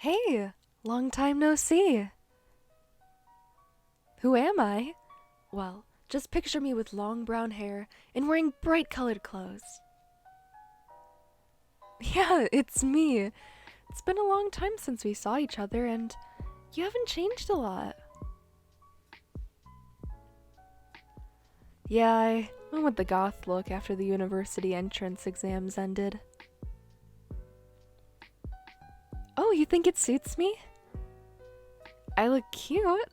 Hey, long time no see. Who am I? Well, just picture me with long brown hair and wearing bright colored clothes. Yeah, it's me. It's been a long time since we saw each other, and you haven't changed a lot. Yeah, I went with the goth look after the university entrance exams ended. Oh, you think it suits me? I look cute.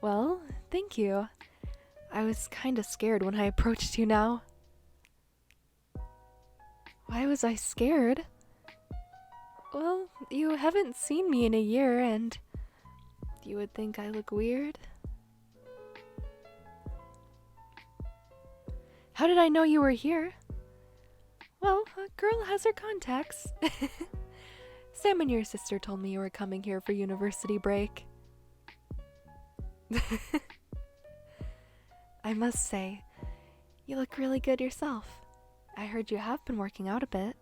Well, thank you. I was kinda scared when I approached you now. Why was I scared? Well, you haven't seen me in a year, and you would think I look weird. How did I know you were here? Well, a girl has her contacts. Sam and your sister told me you were coming here for university break. I must say, you look really good yourself. I heard you have been working out a bit.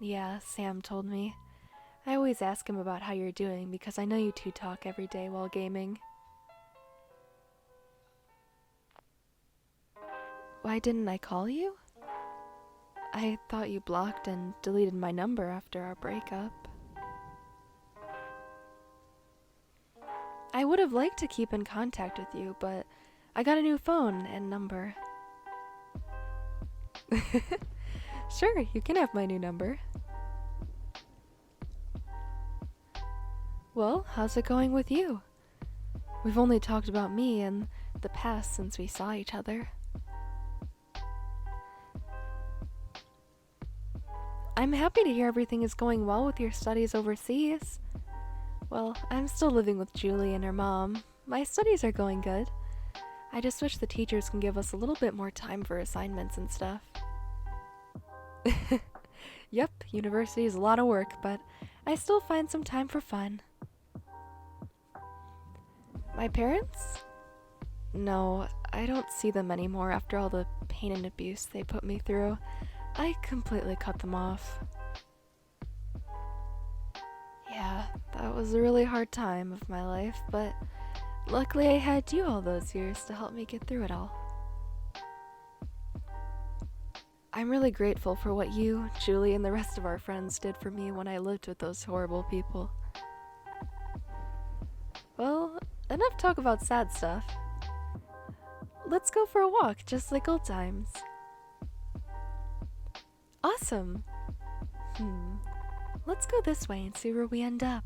Yeah, Sam told me. I always ask him about how you're doing because I know you two talk every day while gaming. Why didn't I call you? I thought you blocked and deleted my number after our breakup. I would have liked to keep in contact with you, but I got a new phone and number. Sure, you can have my new number. Well, how's it going with you? We've only talked about me and the past since we saw each other. I'm happy to hear everything is going well with your studies overseas. Well, I'm still living with Julie and her mom. My studies are going good. I just wish the teachers can give us a little bit more time for assignments and stuff. Yep, university is a lot of work, but I still find some time for fun. My parents? No, I don't see them anymore after all the pain and abuse they put me through. I completely cut them off. Yeah, that was a really hard time of my life, but luckily I had you all those years to help me get through it all. I'm really grateful for what you, Julie, and the rest of our friends did for me when I lived with those horrible people. Well, enough talk about sad stuff. Let's go for a walk, just like old times. Awesome! Let's go this way and see where we end up.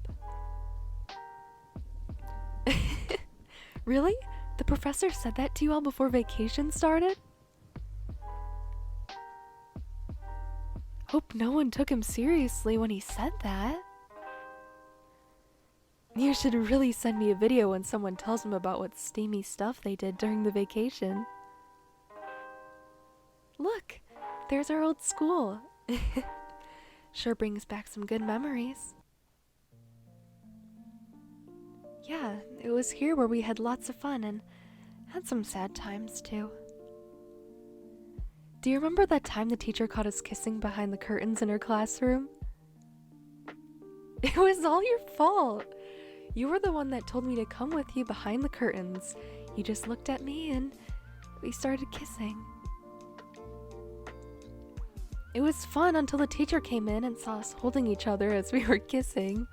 Really? The professor said that to you all before vacation started? Hope no one took him seriously when he said that. You should really send me a video when someone tells him about what steamy stuff they did during the vacation. Look, there's our old school. Sure brings back some good memories. Yeah, it was here where we had lots of fun and had some sad times too. Do you remember that time the teacher caught us kissing behind the curtains in her classroom? It was all your fault. You were the one that told me to come with you behind the curtains. You just looked at me and we started kissing. It was fun until the teacher came in and saw us holding each other as we were kissing.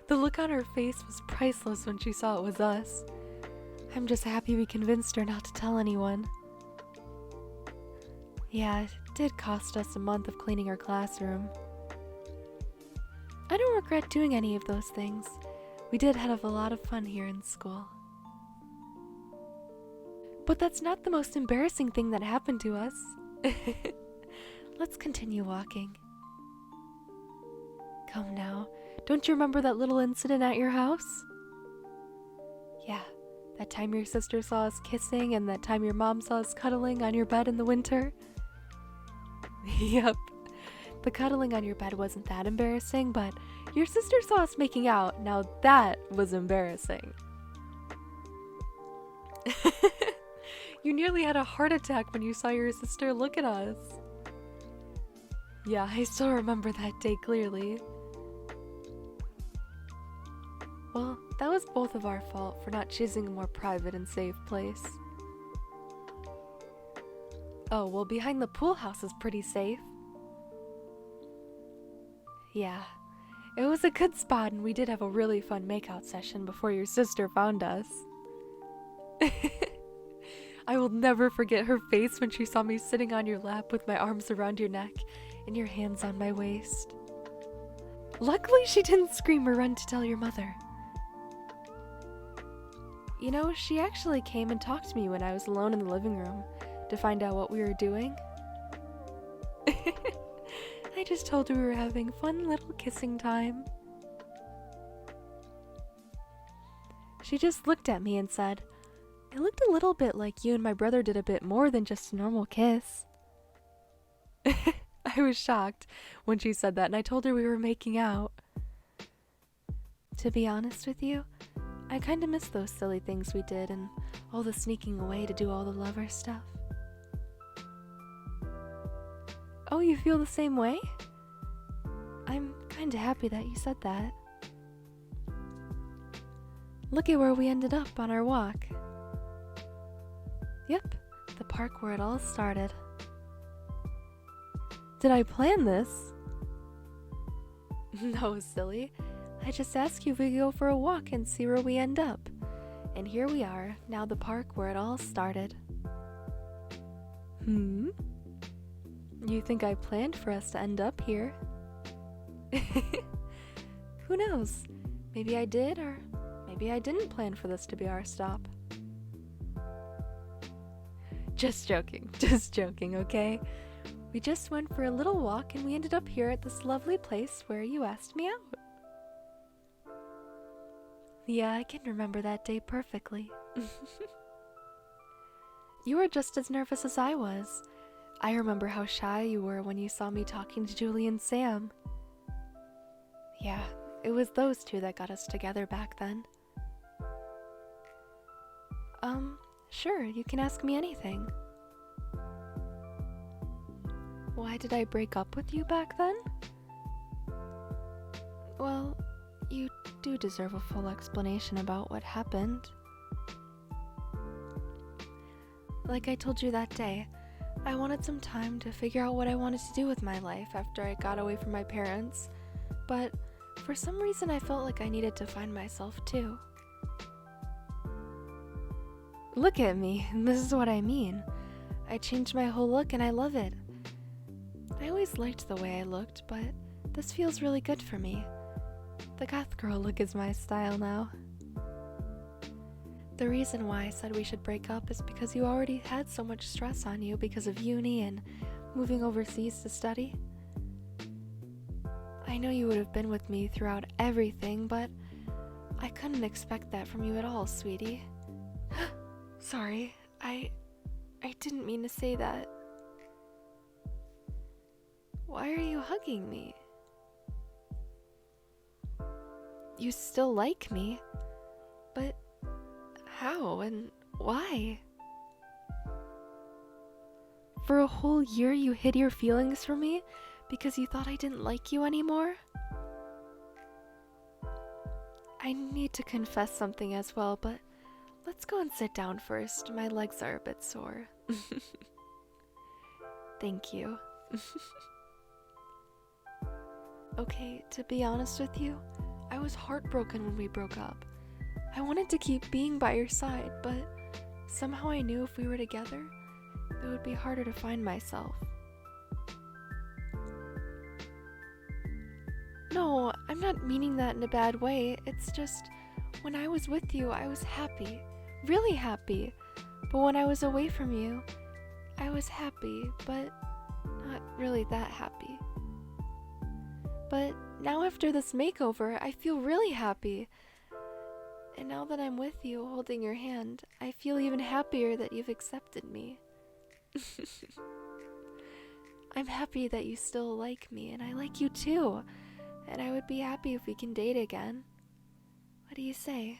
The look on her face was priceless when she saw it was us. I'm just happy we convinced her not to tell anyone. Yeah, it did cost us a month of cleaning our classroom. I don't regret doing any of those things. We did have a lot of fun here in school. But that's not the most embarrassing thing that happened to us. Let's continue walking. Come now, don't you remember that little incident at your house? Yeah, that time your sister saw us kissing and that time your mom saw us cuddling on your bed in the winter? Yep. The cuddling on your bed wasn't that embarrassing, but your sister saw us making out. Now that was embarrassing. You nearly had a heart attack when you saw your sister look at us. Yeah, I still remember that day clearly. Well, that was both of our fault for not choosing a more private and safe place. Oh, well, behind the pool house is pretty safe. Yeah, it was a good spot and we did have a really fun makeout session before your sister found us. I will never forget her face when she saw me sitting on your lap with my arms around your neck and your hands on my waist. Luckily, she didn't scream or run to tell your mother. You know, she actually came and talked to me when I was alone in the living room to find out what we were doing. I just told her we were having fun little kissing time. She just looked at me and said, "It looked a little bit like you and my brother did a bit more than just a normal kiss." I was shocked when she said that, and I told her we were making out. To be honest with you, I kinda miss those silly things we did and all the sneaking away to do all the lover stuff. Oh, you feel the same way? I'm kinda happy that you said that. Look at where we ended up on our walk. Yep, the park where it all started. Did I plan this? No, silly. I just asked you if we could go for a walk and see where we end up. And here we are, now the park where it all started. You think I planned for us to end up here? Who knows? Maybe I did, or maybe I didn't plan for this to be our stop. Just joking, okay? We just went for a little walk and we ended up here at this lovely place where you asked me out. Yeah, I can remember that day perfectly. You were just as nervous as I was. I remember how shy you were when you saw me talking to Julie and Sam. Yeah, it was those two that got us together back then. Sure, you can ask me anything. Why did I break up with you back then? Well, you do deserve a full explanation about what happened. Like I told you that day, I wanted some time to figure out what I wanted to do with my life after I got away from my parents, but for some reason I felt like I needed to find myself too. Look at me, this is what I mean. I changed my whole look and I love it. I always liked the way I looked, but this feels really good for me. The goth girl look is my style now. The reason why I said we should break up is because you already had so much stress on you because of uni and moving overseas to study. I know you would have been with me throughout everything, but I couldn't expect that from you at all, sweetie. Sorry, I didn't mean to say that. Why are you hugging me? You still like me, but how and why? For a whole year you hid your feelings from me because you thought I didn't like you anymore? I need to confess something as well, but let's go and sit down first. My legs are a bit sore. Thank you. Okay, to be honest with you, I was heartbroken when we broke up. I wanted to keep being by your side, but somehow I knew if we were together, it would be harder to find myself. No, I'm not meaning that in a bad way. It's just, when I was with you, I was happy. Really happy. But when I was away from you, I was happy, but not really that happy. But now after this makeover, I feel really happy. And now that I'm with you, holding your hand, I feel even happier that you've accepted me. I'm happy that you still like me, and I like you too. And I would be happy if we can date again. What do you say?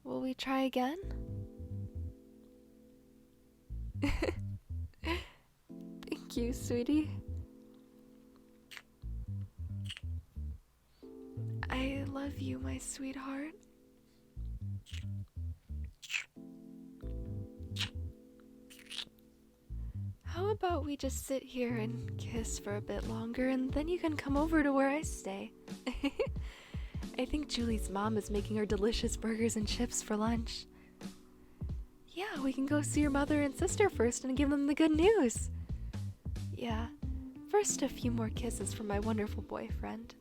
Will we try again? Thank you, sweetie. I love you, my sweetheart. How about we just sit here and kiss for a bit longer, and then you can come over to where I stay? I think Julie's mom is making her delicious burgers and chips for lunch. Yeah, we can go see your mother and sister first and give them the good news. Yeah, first a few more kisses from my wonderful boyfriend.